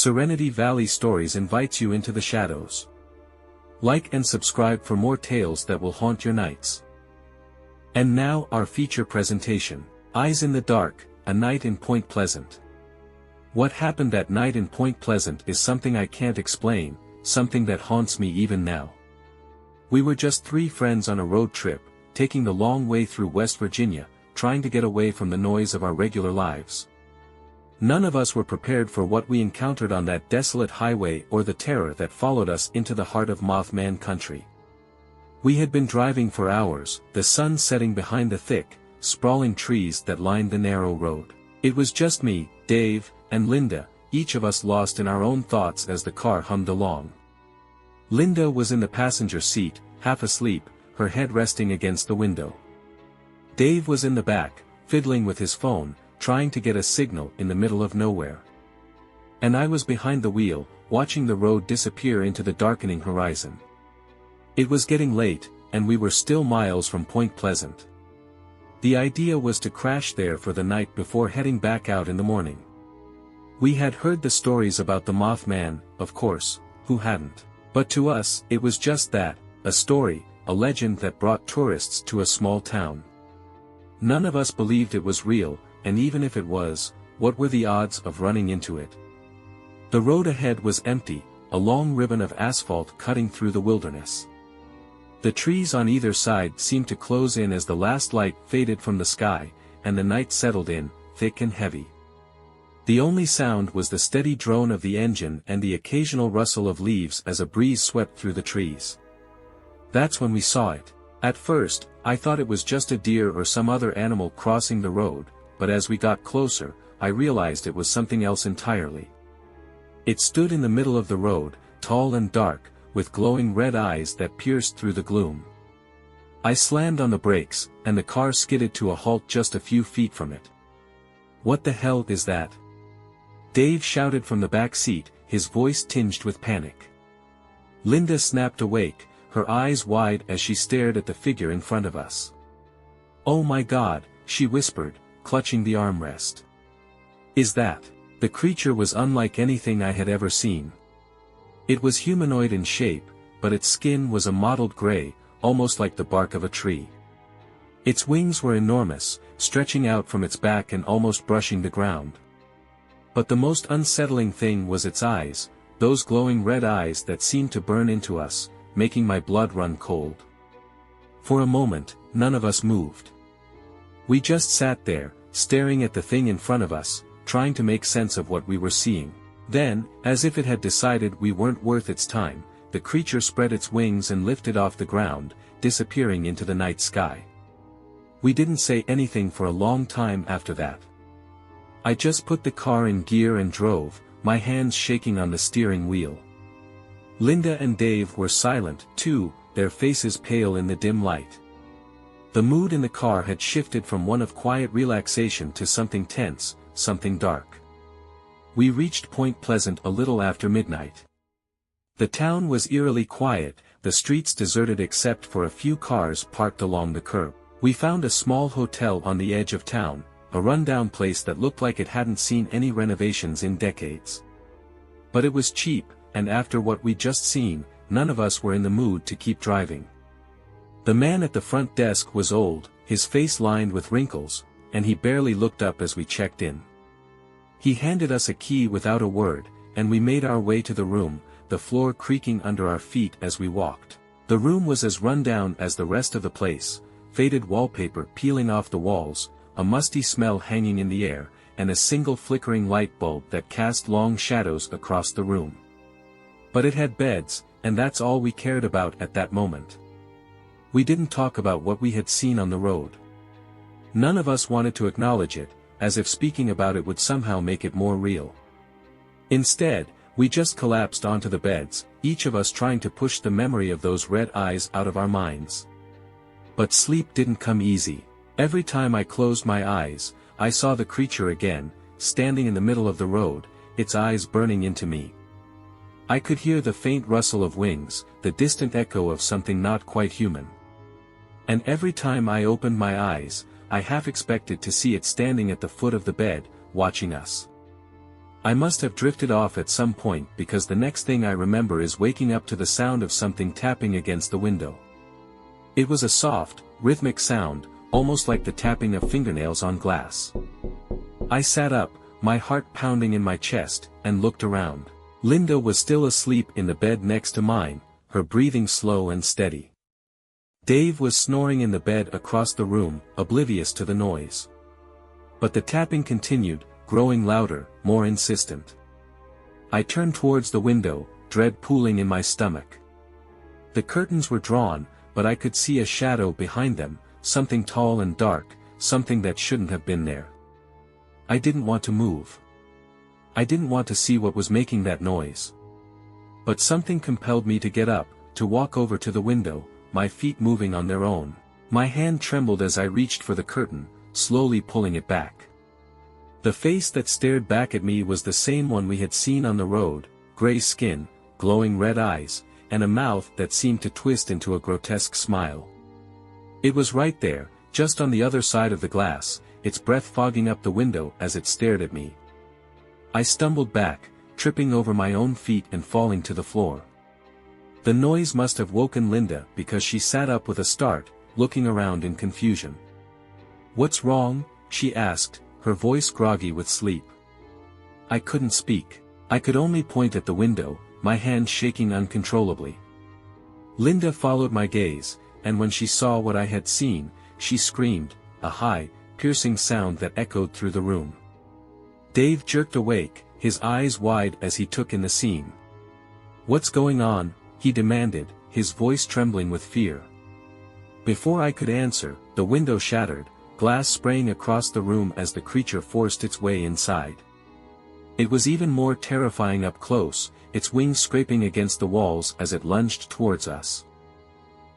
Serenity Valley Stories invites you into the shadows. Like and subscribe for more tales that will haunt your nights. And now our feature presentation. Eyes in the Dark, A Night in Point Pleasant. What happened that night in Point Pleasant is something I can't explain, something that haunts me even now. We were just 3 friends on a road trip, taking the long way through West Virginia, trying to get away from the noise of our regular lives. None of us were prepared for what we encountered on that desolate highway or the terror that followed us into the heart of Mothman country. We had been driving for hours, the sun setting behind the thick, sprawling trees that lined the narrow road. It was just me, Dave, and Linda, each of us lost in our own thoughts as the car hummed along. Linda was in the passenger seat, half asleep, her head resting against the window. Dave was in the back, fiddling with his phone, trying to get a signal in the middle of nowhere. And I was behind the wheel, watching the road disappear into the darkening horizon. It was getting late, and we were still miles from Point Pleasant. The idea was to crash there for the night before heading back out in the morning. We had heard the stories about the Mothman, of course, who hadn't? But to us, it was just that, a story, a legend that brought tourists to a small town. None of us believed it was real, and even if it was, what were the odds of running into it? The road ahead was empty, a long ribbon of asphalt cutting through the wilderness. The trees on either side seemed to close in as the last light faded from the sky, and the night settled in, thick and heavy. The only sound was the steady drone of the engine and the occasional rustle of leaves as a breeze swept through the trees. That's when we saw it. At first, I thought it was just a deer or some other animal crossing the road, but as we got closer, I realized it was something else entirely. It stood in the middle of the road, tall and dark, with glowing red eyes that pierced through the gloom. I slammed on the brakes, and the car skidded to a halt just a few feet from it. "What the hell is that?" Dave shouted from the back seat, his voice tinged with panic. Linda snapped awake, her eyes wide as she stared at the figure in front of us. "Oh my God," she whispered, clutching the armrest. "Is that?" The creature was unlike anything I had ever seen. It was humanoid in shape, but its skin was a mottled gray, almost like the bark of a tree. Its wings were enormous, stretching out from its back and almost brushing the ground. But the most unsettling thing was its eyes, those glowing red eyes that seemed to burn into us, making my blood run cold. For a moment, none of us moved. We just sat there, staring at the thing in front of us, trying to make sense of what we were seeing. Then, as if it had decided we weren't worth its time, the creature spread its wings and lifted off the ground, disappearing into the night sky. We didn't say anything for a long time after that. I just put the car in gear and drove, my hands shaking on the steering wheel. Linda and Dave were silent, too, their faces pale in the dim light. The mood in the car had shifted from one of quiet relaxation to something tense, something dark. We reached Point Pleasant a little after midnight. The town was eerily quiet, the streets deserted except for a few cars parked along the curb. We found a small hotel on the edge of town, a rundown place that looked like it hadn't seen any renovations in decades. But it was cheap, and after what we'd just seen, none of us were in the mood to keep driving. The man at the front desk was old, his face lined with wrinkles, and he barely looked up as we checked in. He handed us a key without a word, and we made our way to the room, the floor creaking under our feet as we walked. The room was as rundown as the rest of the place, faded wallpaper peeling off the walls, a musty smell hanging in the air, and a single flickering light bulb that cast long shadows across the room. But it had beds, and that's all we cared about at that moment. We didn't talk about what we had seen on the road. None of us wanted to acknowledge it, as if speaking about it would somehow make it more real. Instead, we just collapsed onto the beds, each of us trying to push the memory of those red eyes out of our minds. But sleep didn't come easy. Every time I closed my eyes, I saw the creature again, standing in the middle of the road, its eyes burning into me. I could hear the faint rustle of wings, the distant echo of something not quite human. And every time I opened my eyes, I half expected to see it standing at the foot of the bed, watching us. I must have drifted off at some point because the next thing I remember is waking up to the sound of something tapping against the window. It was a soft, rhythmic sound, almost like the tapping of fingernails on glass. I sat up, my heart pounding in my chest, and looked around. Linda was still asleep in the bed next to mine, her breathing slow and steady. Dave was snoring in the bed across the room, oblivious to the noise. But the tapping continued, growing louder, more insistent. I turned towards the window, dread pooling in my stomach. The curtains were drawn, but I could see a shadow behind them, something tall and dark, something that shouldn't have been there. I didn't want to move. I didn't want to see what was making that noise. But something compelled me to get up, to walk over to the window, my feet moving on their own. My hand trembled as I reached for the curtain, slowly pulling it back. The face that stared back at me was the same one we had seen on the road, gray skin, glowing red eyes, and a mouth that seemed to twist into a grotesque smile. It was right there, just on the other side of the glass, its breath fogging up the window as it stared at me. I stumbled back, tripping over my own feet and falling to the floor. The noise must have woken Linda because she sat up with a start, looking around in confusion. "What's wrong?" she asked, her voice groggy with sleep. I couldn't speak. I could only point at the window, my hand shaking uncontrollably. Linda followed my gaze, and when she saw what I had seen, she screamed, a high, piercing sound that echoed through the room. Dave jerked awake, his eyes wide as he took in the scene. "What's going on?" he demanded, his voice trembling with fear. Before I could answer, the window shattered, glass spraying across the room as the creature forced its way inside. It was even more terrifying up close, its wings scraping against the walls as it lunged towards us.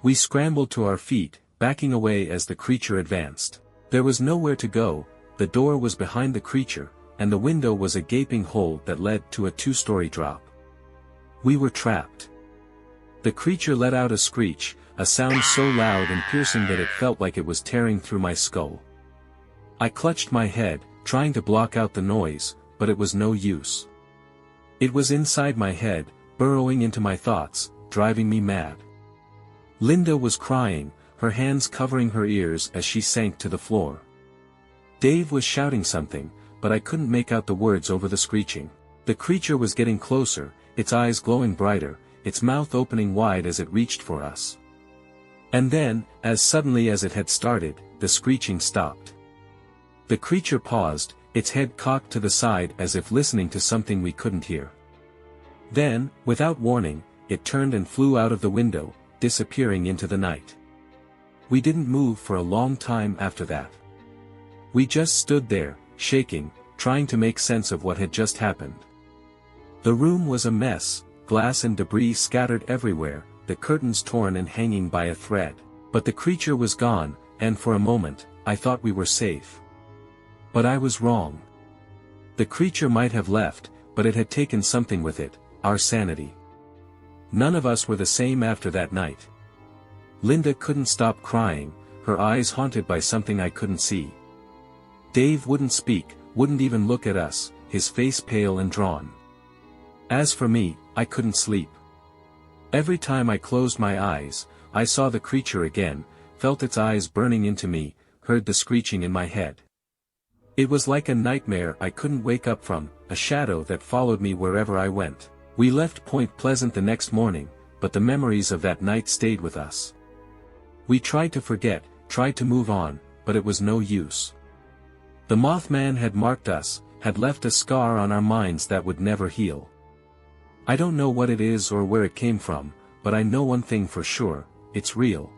We scrambled to our feet, backing away as the creature advanced. There was nowhere to go, the door was behind the creature, and the window was a gaping hole that led to a 2-story drop. We were trapped. The creature let out a screech, a sound so loud and piercing that it felt like it was tearing through my skull. I clutched my head, trying to block out the noise, but it was no use. It was inside my head, burrowing into my thoughts, driving me mad. Linda was crying, her hands covering her ears as she sank to the floor. Dave was shouting something, but I couldn't make out the words over the screeching. The creature was getting closer, its eyes glowing brighter, its mouth opening wide as it reached for us. And then, as suddenly as it had started, the screeching stopped. The creature paused, its head cocked to the side as if listening to something we couldn't hear. Then, without warning, it turned and flew out of the window, disappearing into the night. We didn't move for a long time after that. We just stood there, shaking, trying to make sense of what had just happened. The room was a mess, glass and debris scattered everywhere, the curtains torn and hanging by a thread. But the creature was gone, and for a moment, I thought we were safe. But I was wrong. The creature might have left, but it had taken something with it, our sanity. None of us were the same after that night. Linda couldn't stop crying, her eyes haunted by something I couldn't see. Dave wouldn't speak, wouldn't even look at us, his face pale and drawn. As for me, I couldn't sleep. Every time I closed my eyes, I saw the creature again, felt its eyes burning into me, heard the screeching in my head. It was like a nightmare I couldn't wake up from, a shadow that followed me wherever I went. We left Point Pleasant the next morning, but the memories of that night stayed with us. We tried to forget, tried to move on, but it was no use. The Mothman had marked us, had left a scar on our minds that would never heal. I don't know what it is or where it came from, but I know one thing for sure, it's real.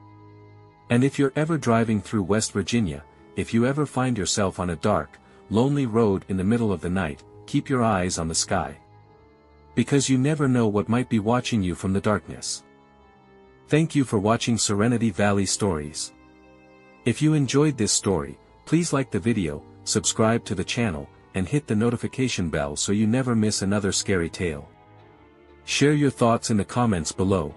And if you're ever driving through West Virginia, if you ever find yourself on a dark, lonely road in the middle of the night, keep your eyes on the sky. Because you never know what might be watching you from the darkness. Thank you for watching Serenity Valley Stories. If you enjoyed this story, please like the video, subscribe to the channel, and hit the notification bell so you never miss another scary tale. Share your thoughts in the comments below.